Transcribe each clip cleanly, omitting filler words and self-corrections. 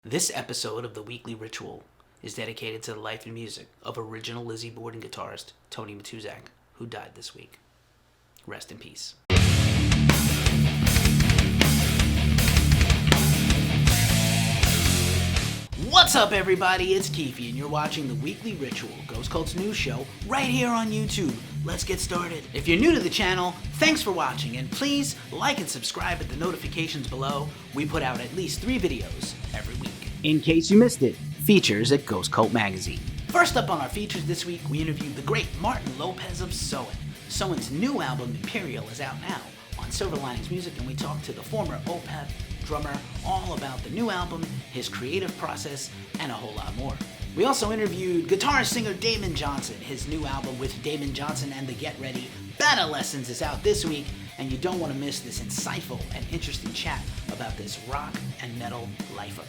This episode of the Weekly Ritual is dedicated to the life and music of original Lizzy Borden guitarist Tony Matuzak, who died this week. Rest in peace. What's up, everybody? It's Keefe, and you're watching the Weekly Ritual, Ghost Cult's news show, right here on YouTube. Let's get started. If you're new to the channel, thanks for watching, and please like and subscribe at the notifications below. We put out at least 3 videos every week. In case you missed it, features at Ghost Cult Magazine. First up on our features this week, we interviewed the great Martin Lopez of Soen. Soen's new album, Imperial, is out now on Silver Linings Music, and we talked to the former Opeth drummer all about the new album, his creative process, and a whole lot more. We also interviewed guitarist singer Damon Johnson. His new album with Damon Johnson and the Get Ready Battle Lessons is out this week, and you don't want to miss this insightful and interesting chat about this rock and metal lifer.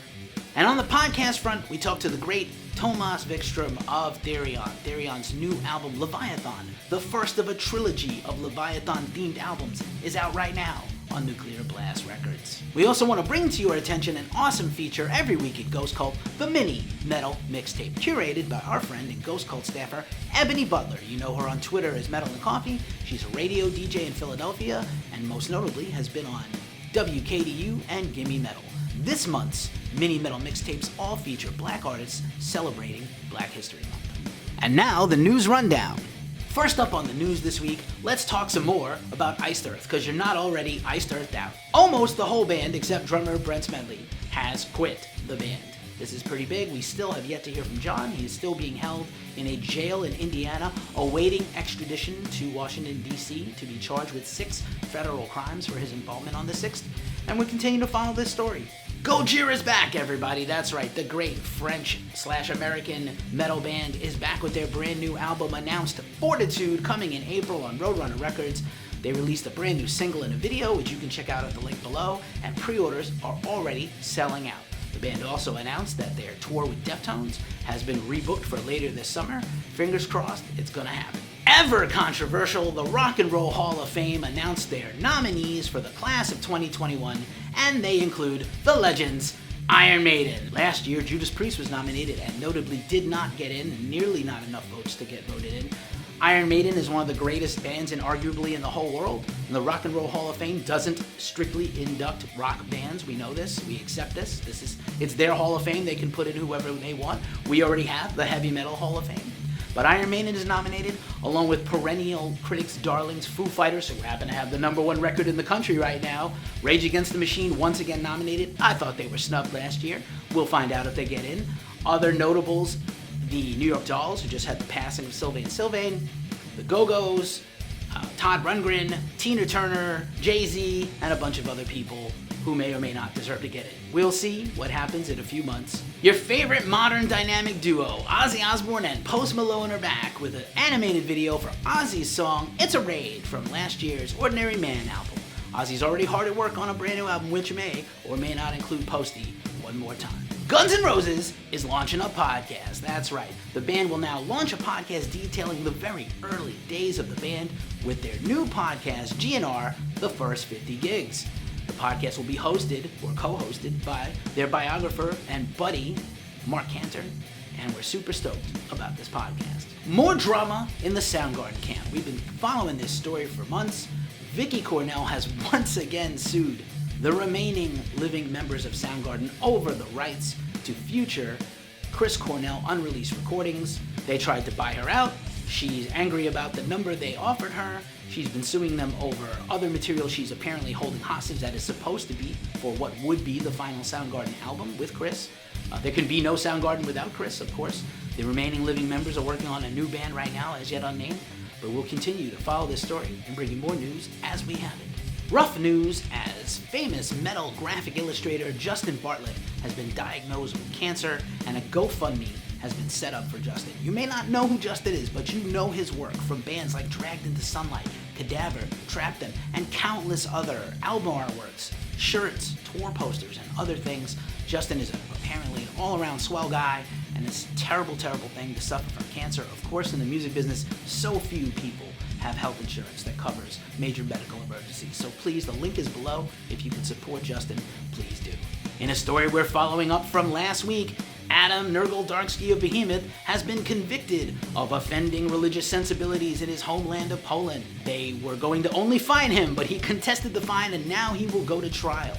And on the podcast front, we talked to the great Thomas Vikström of Therion. Therion's new album, Leviathan, the first of a trilogy of Leviathan-themed albums, is out right now on Nuclear Blast Records. We also want to bring to your attention an awesome feature every week at Ghost Cult, the Mini Metal Mixtape, curated by our friend and Ghost Cult staffer, Ebony Butler. You know her on Twitter as Metal and Coffee. She's a radio DJ in Philadelphia, and most notably has been on WKDU and Gimme Metal. This month's Mini Metal Mixtapes all feature black artists celebrating Black History Month. And now, the news rundown. First up on the news this week, let's talk some more about Iced Earth, because you're not already iced earthed out. Almost the whole band, except drummer Brent Smedley, has quit the band. This is pretty big. We still have yet to hear from John. He is still being held in a jail in Indiana, awaiting extradition to Washington, D.C. to be charged with 6 federal crimes for his involvement on the 6th. And we continue to follow this story. Gojira's back, everybody. That's right. The great French/American metal band is back with their brand new album announced, Fortitude, coming in April on Roadrunner Records. They released a brand new single and a video, which you can check out at the link below, and pre-orders are already selling out. The band also announced that their tour with Deftones has been rebooked for later this summer. Fingers crossed, it's gonna happen. Ever controversial, the Rock and Roll Hall of Fame announced their nominees for the class of 2021, and they include the legends Iron Maiden. Last year, Judas Priest was nominated and notably did not get in, nearly not enough votes to get voted in. Iron Maiden is one of the greatest bands and arguably in the whole world. And the Rock and Roll Hall of Fame doesn't strictly induct rock bands. We know this. We accept this. It's their Hall of Fame. They can put in whoever they want. We already have the Heavy Metal Hall of Fame. But Iron Maiden is nominated, along with perennial critics' darlings Foo Fighters, who happen to have the #1 record in the country right now. Rage Against the Machine, once again nominated. I thought they were snubbed last year. We'll find out if they get in. Other notables, the New York Dolls, who just had the passing of Sylvain Sylvain, the Go-Go's, Todd Rundgren, Tina Turner, Jay-Z, and a bunch of other people who may or may not deserve to get it. We'll see what happens in a few months. Your favorite modern dynamic duo, Ozzy Osbourne and Post Malone, are back with an animated video for Ozzy's song, It's a Raid, from last year's Ordinary Man album. Ozzy's already hard at work on a brand new album, which may or may not include Posty one more time. Guns N' Roses is launching a podcast. That's right. The band will now launch a podcast detailing the very early days of the band with their new podcast, GNR, The First 50 Gigs. The podcast will be hosted or co-hosted by their biographer and buddy, Mark Cantor, and we're super stoked about this podcast. More drama in the Soundgarden camp. We've been following this story for months. Vicky Cornell has once again sued the remaining living members of Soundgarden over the rights to future Chris Cornell unreleased recordings. They tried to buy her out. She's angry about the number they offered her. She's been suing them over other material she's apparently holding hostage that is supposed to be for what would be the final Soundgarden album with Chris. There can be no Soundgarden without Chris, of course. The remaining living members are working on a new band right now, as yet unnamed, but we'll continue to follow this story and bring you more news as we have it. Rough news, as famous metal graphic illustrator Justin Bartlett has been diagnosed with cancer, and a GoFundMe has been set up for Justin. You may not know who Justin is, but you know his work from bands like Dragged into Sunlight, Cadaver, Trap Them, and countless other album artworks, shirts, tour posters, and other things. Justin is apparently an all-around swell guy, and it's a terrible, terrible thing to suffer from cancer. Of course, in the music business, so few people have health insurance that covers major medical emergencies. So please, the link is below. If you can support Justin, please do. In a story we're following up from last week, Adam Nergal-Darski of Behemoth has been convicted of offending religious sensibilities in his homeland of Poland. They were going to only fine him, but he contested the fine and now he will go to trial.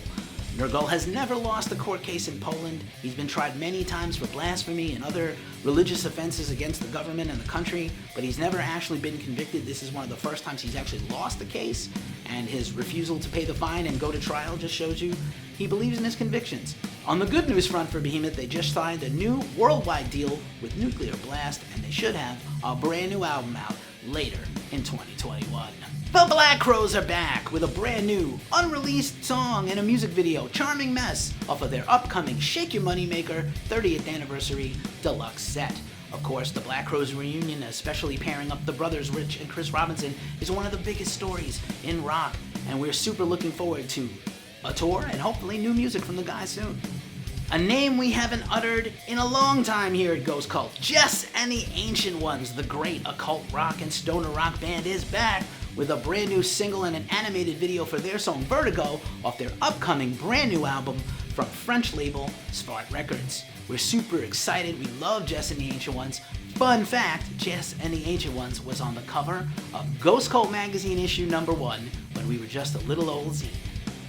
Nergal has never lost a court case in Poland. He's been tried many times for blasphemy and other religious offenses against the government and the country, but he's never actually been convicted. This is one of the first times he's actually lost a case, and his refusal to pay the fine and go to trial just shows you he believes in his convictions. On the good news front for Behemoth, they just signed a new worldwide deal with Nuclear Blast, and they should have a brand new album out later in 2021. The Black Crowes are back with a brand new, unreleased song and a music video, Charming Mess, off of their upcoming Shake Your Moneymaker 30th Anniversary Deluxe set. Of course, the Black Crowes reunion, especially pairing up the brothers Rich and Chris Robinson, is one of the biggest stories in rock, and we're super looking forward to a tour and hopefully new music from the guys soon. A name we haven't uttered in a long time here at Ghost Cult, Jess and the Ancient Ones, the great occult rock and stoner rock band, is back with a brand new single and an animated video for their song Vertigo off their upcoming brand new album from French label Spart Records. We're super excited. We love Jess and the Ancient Ones. Fun fact, Jess and the Ancient Ones was on the cover of Ghost Cult magazine issue #1 when we were just a little old zine.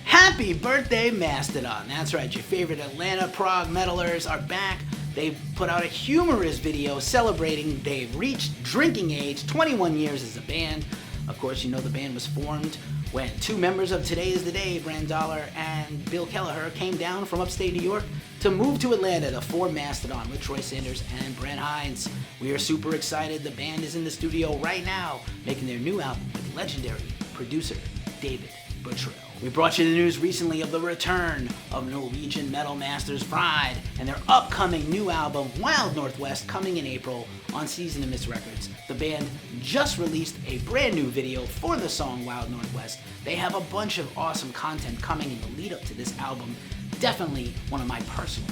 Happy birthday, Mastodon! That's right, your favorite Atlanta prog metalers are back. They put out a humorous video celebrating they've reached drinking age, 21 years as a band. Of course, you know the band was formed when two members of Today Is the Day, Brand Dollar and Bill Kelleher, came down from upstate New York to move to Atlanta to form Mastodon with Troy Sanders and Brent Hines. We are super excited. The band is in the studio right now making their new album with legendary producer David Buttrell. We brought you the news recently of the return of Norwegian metal masters Vreid and their upcoming new album Wild Northwest coming in April on Season of Mist Records. The band just released a brand new video for the song Wild Northwest. They have a bunch of awesome content coming in the lead up to this album. Definitely one of my personal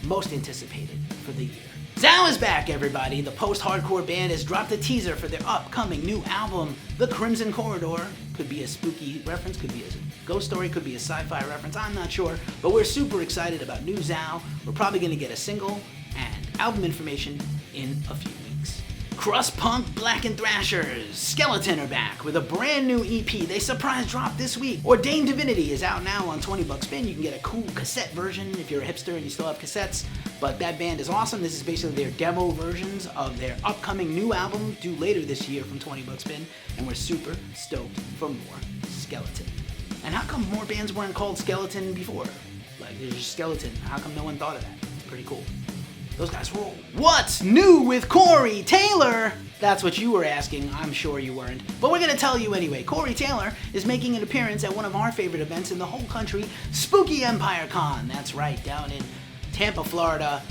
most anticipated for the year. Zao is back, everybody. The post-hardcore band has dropped a teaser for their upcoming new album, The Crimson Corridor. Could be a spooky reference, could be a ghost story, could be a sci-fi reference, I'm not sure. But we're super excited about new Zao. We're probably going to get a single and album information in a few weeks. Crust Punk Blackened Thrashers Skeleton are back with a brand new EP. They surprise dropped this week. Ordained Divinity is out now on 20 Bucks Spin. You can get a cool cassette version if you're a hipster and you still have cassettes. But that band is awesome. This is basically their demo versions of their upcoming new album due later this year from 20 Bucks Spin. And we're super stoked for more Skeleton. And how come more bands weren't called Skeleton before? Like, there's just Skeleton. How come no one thought of that? It's pretty cool. Those guys roll. What's new with Corey Taylor? That's what you were asking. I'm sure you weren't. But we're going to tell you anyway. Corey Taylor is making an appearance at one of our favorite events in the whole country, Spooky Empire Con. That's right, down in Tampa, Florida.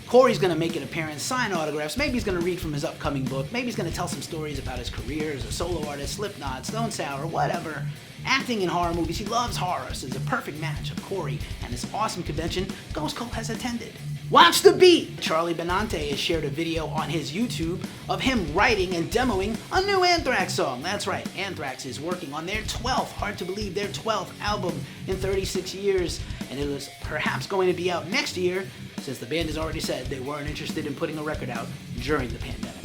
Corey's going to make an appearance, sign autographs. Maybe he's going to read from his upcoming book. Maybe he's going to tell some stories about his career as a solo artist, Slipknot, Stone Sour, whatever. Acting in horror movies. He loves horror, so it's a perfect match of Corey and this awesome convention Ghost Cult has attended. Watch the beat! Charlie Benante has shared a video on his YouTube of him writing and demoing a new Anthrax song. That's right, Anthrax is working on their 12th, hard to believe, their 12th album in 36 years, and it is perhaps going to be out next year, since the band has already said they weren't interested in putting a record out during the pandemic.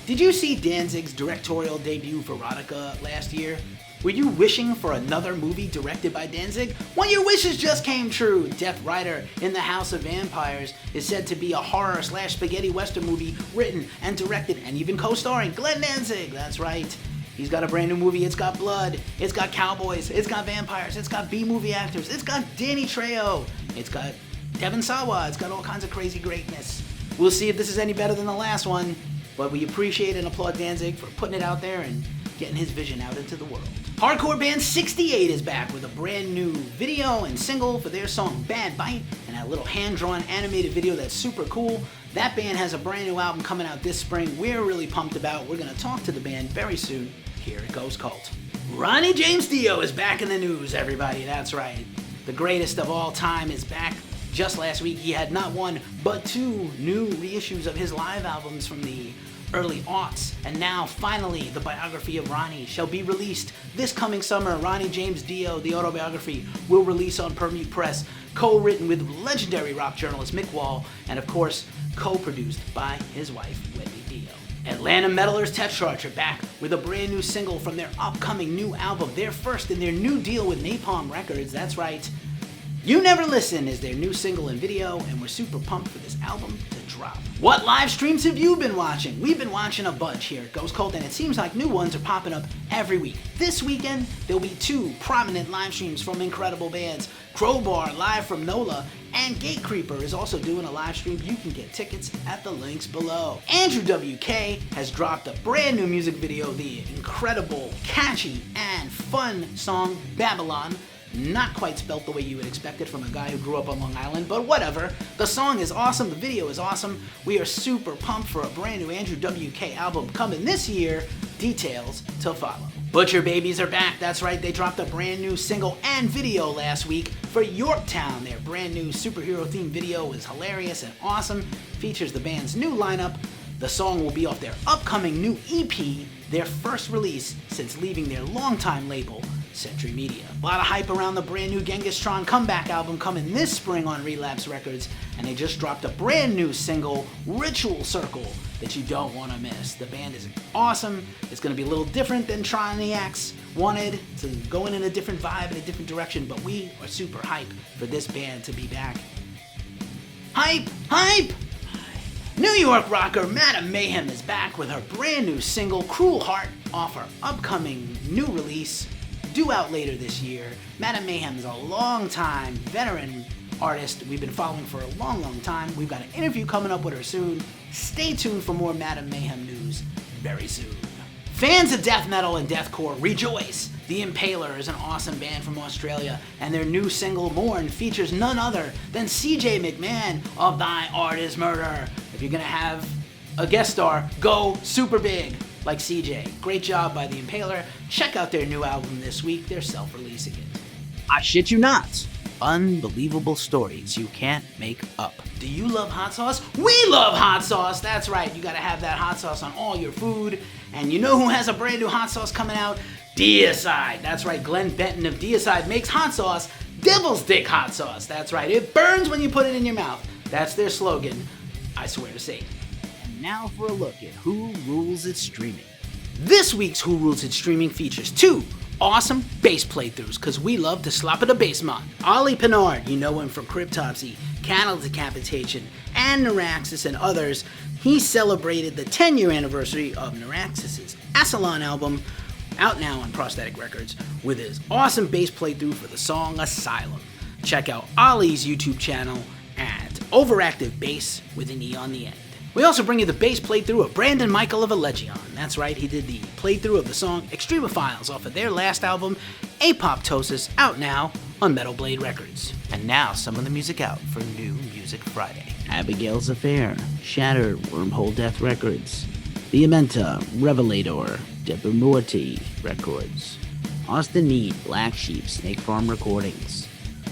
Did you see Danzig's directorial debut for Erotica last year? Were you wishing for another movie directed by Danzig? Well, your wishes just came true. Death Rider in the House of Vampires is said to be a horror/spaghetti western movie written and directed and even co-starring Glenn Danzig. That's right. He's got a brand new movie. It's got blood. It's got cowboys. It's got vampires. It's got B-movie actors. It's got Danny Trejo. It's got Devin Sawa. It's got all kinds of crazy greatness. We'll see if this is any better than the last one, but we appreciate and applaud Danzig for putting it out there and getting his vision out into the world. Hardcore band 68 is back with a brand new video and single for their song Bad Bite and a little hand-drawn animated video that's super cool. That band has a brand new album coming out this spring we're really pumped about. We're going to talk to the band very soon here at Ghost Cult. Ronnie James Dio is back in the news, everybody. That's right. The greatest of all time is back. Just last week he had not one but two new reissues of his live albums from the early aughts, and now finally the biography of Ronnie shall be released this coming summer. Ronnie James Dio, the autobiography, will release on Permute Press, co-written with legendary rock journalist Mick Wall, and of course co-produced by his wife Wendy Dio. Atlanta metalers Tetrarch are back with a brand new single from their upcoming new album, their first in their new deal with Napalm Records. That's right, You Never Listen is their new single and video, and we're super pumped for this album to drop. What live streams have you been watching? We've been watching a bunch here at Ghost Cult, and it seems like new ones are popping up every week. This weekend, there'll be 2 prominent live streams from incredible bands. Crowbar live from NOLA, and Gatecreeper is also doing a live stream. You can get tickets at the links below. Andrew WK has dropped a brand new music video, the incredible, catchy, and fun song Babylon. Not quite spelt the way you would expect it from a guy who grew up on Long Island, but whatever. The song is awesome, the video is awesome. We are super pumped for a brand new Andrew WK album coming this year. Details to follow. Butcher Babies are back, that's right, they dropped a brand new single and video last week for Yorktown. Their brand new superhero themed video is hilarious and awesome, features the band's new lineup. The song will be off their upcoming new EP, their first release since leaving their longtime label, Century Media. A lot of hype around the brand new Ghengis Tron comeback album coming this spring on Relapse Records, and they just dropped a brand new single, Ritual Circle, that you don't want to miss. The band is awesome. It's going to be a little different than Troniacs wanted, to go in a different vibe, in a different direction, but we are super hyped for this band to be back. Hype! Hype! New York rocker Madam Mayhem is back with her brand new single, Cruel Heart, off her upcoming new release, due out later this year. Madam Mayhem is a long-time veteran artist we've been following for a long, long time. We've got an interview coming up with her soon. Stay tuned for more Madam Mayhem news very soon. Fans of death metal and deathcore, rejoice! The Impaler is an awesome band from Australia, and their new single, Mourn, features none other than CJ McMahon of Thy Art Is Murder. If you're gonna have a guest star, go super big, like CJ. Great job by The Impaler. Check out their new album this week. They're self-releasing it. I shit you not. Unbelievable stories you can't make up. Do you love hot sauce? We love hot sauce! That's right, you gotta have that hot sauce on all your food. And you know who has a brand new hot sauce coming out? Deicide. That's right, Glenn Benton of Deicide makes hot sauce, Devil's Dick hot sauce. That's right, it burns when you put it in your mouth. That's their slogan, I swear to Satan. And now for a look at Who Rules It Streaming. This week's Who Rules It Streaming features 2 awesome bass playthroughs, because we love to slap at a bass mod. Ollie Pinard, you know him from Cryptopsy, Cattle Decapitation, and Neuraxis and others. He celebrated the 10-year anniversary of Neuraxis' Asylon album, out now on Prosthetic Records, with his awesome bass playthrough for the song Asylum. Check out Ollie's YouTube channel at Overactive Bass with an E on the end. We also bring you the bass playthrough of Brandon Michael of Allegion. That's right, he did the playthrough of the song Extremophiles off of their last album, Apoptosis, out now on Metal Blade Records. And now some of the music out for New Music Friday. Abigail's Affair, Shattered, Wormhole Death Records, Viamenta, Revelator, Debumurti Records, Austin Mead, Black Sheep, Snake Farm Recordings,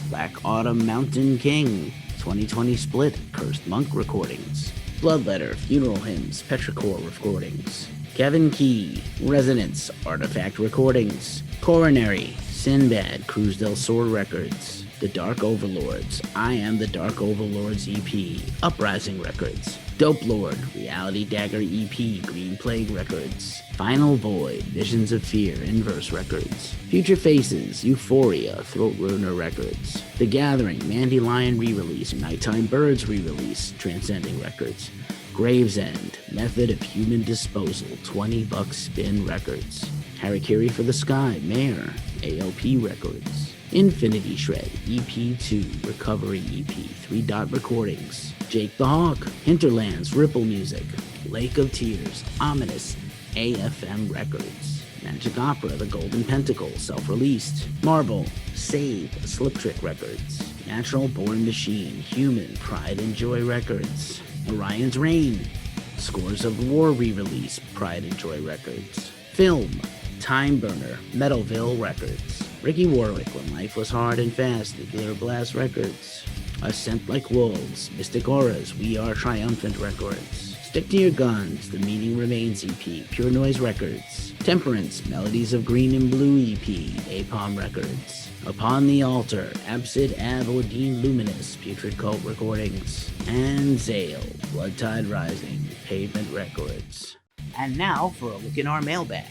Black Autumn Mountain King, 2020 Split, Cursed Monk Recordings, Bloodletter, Funeral Hymns, Petrichor Recordings, Kevin Key, Resonance, Artifact Recordings, Coronary, Sinbad, Cruz del Sur Records, The Dark Overlords, I Am the Dark Overlords EP, Uprising Records, Dope Lord, Reality Dagger EP, Green Plague Records, Final Void, Visions of Fear, Inverse Records, Future Faces, Euphoria, Throat Ruiner Records, The Gathering, Mandy Lion re-release, Nighttime Birds re-release, Transcending Records, Gravesend, Method of Human Disposal, $20 Spin Records, Harakiri for the Sky, Mayor, AOP Records, Infinity Shred, EP2, Recovery EP, 3 Dot Recordings, Jake the Hawk, Hinterlands, Ripple Music, Lake of Tears, Ominous, AFM Records, Magic Opera, The Golden Pentacle, self-released, Marble, Save, Slip Trick Records, Natural Born Machine, Human, Pride and Joy Records, Orion's Reign, Scores of War re-release, Pride and Joy Records, Film, Time Burner, Metalville Records, Ricky Warwick, When Life Was Hard and Fast, Nuclear Blast Records, Ascent Like Wolves, Mystic Auras, We Are Triumphant Records, Stick to Your Guns, The Meaning Remains EP, Pure Noise Records. Temperance, Melodies of Green and Blue EP, Apom Records. Upon the Altar, Absid Ab Odin Luminous, Putrid Cult Recordings. And Zale, Blood Tide Rising, Pavement Records. And now for a look in our mailbag.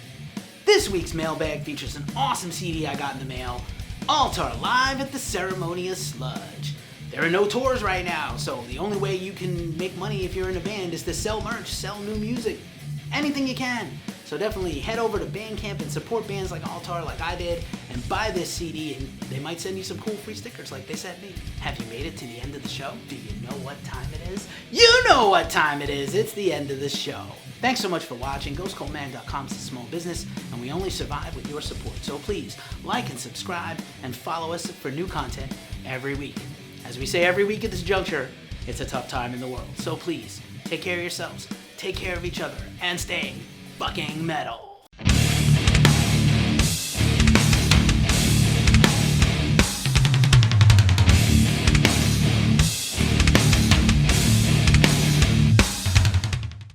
This week's mailbag features an awesome CD I got in the mail, Altar Live at the Ceremonious Sludge. There are no tours right now, so the only way you can make money if you're in a band is to sell merch, sell new music, anything you can. So definitely head over to Bandcamp and support bands like Altar like I did and buy this CD, and they might send you some cool free stickers like they sent me. Have you made it to the end of the show? Do you know what time it is? You know what time it is! It's the end of the show. Thanks so much for watching. GhostCultMag.com is a small business, and we only survive with your support. So please like and subscribe and follow us for new content every week. As we say every week at this juncture, it's a tough time in the world. So please, take care of yourselves, take care of each other, and stay fucking metal.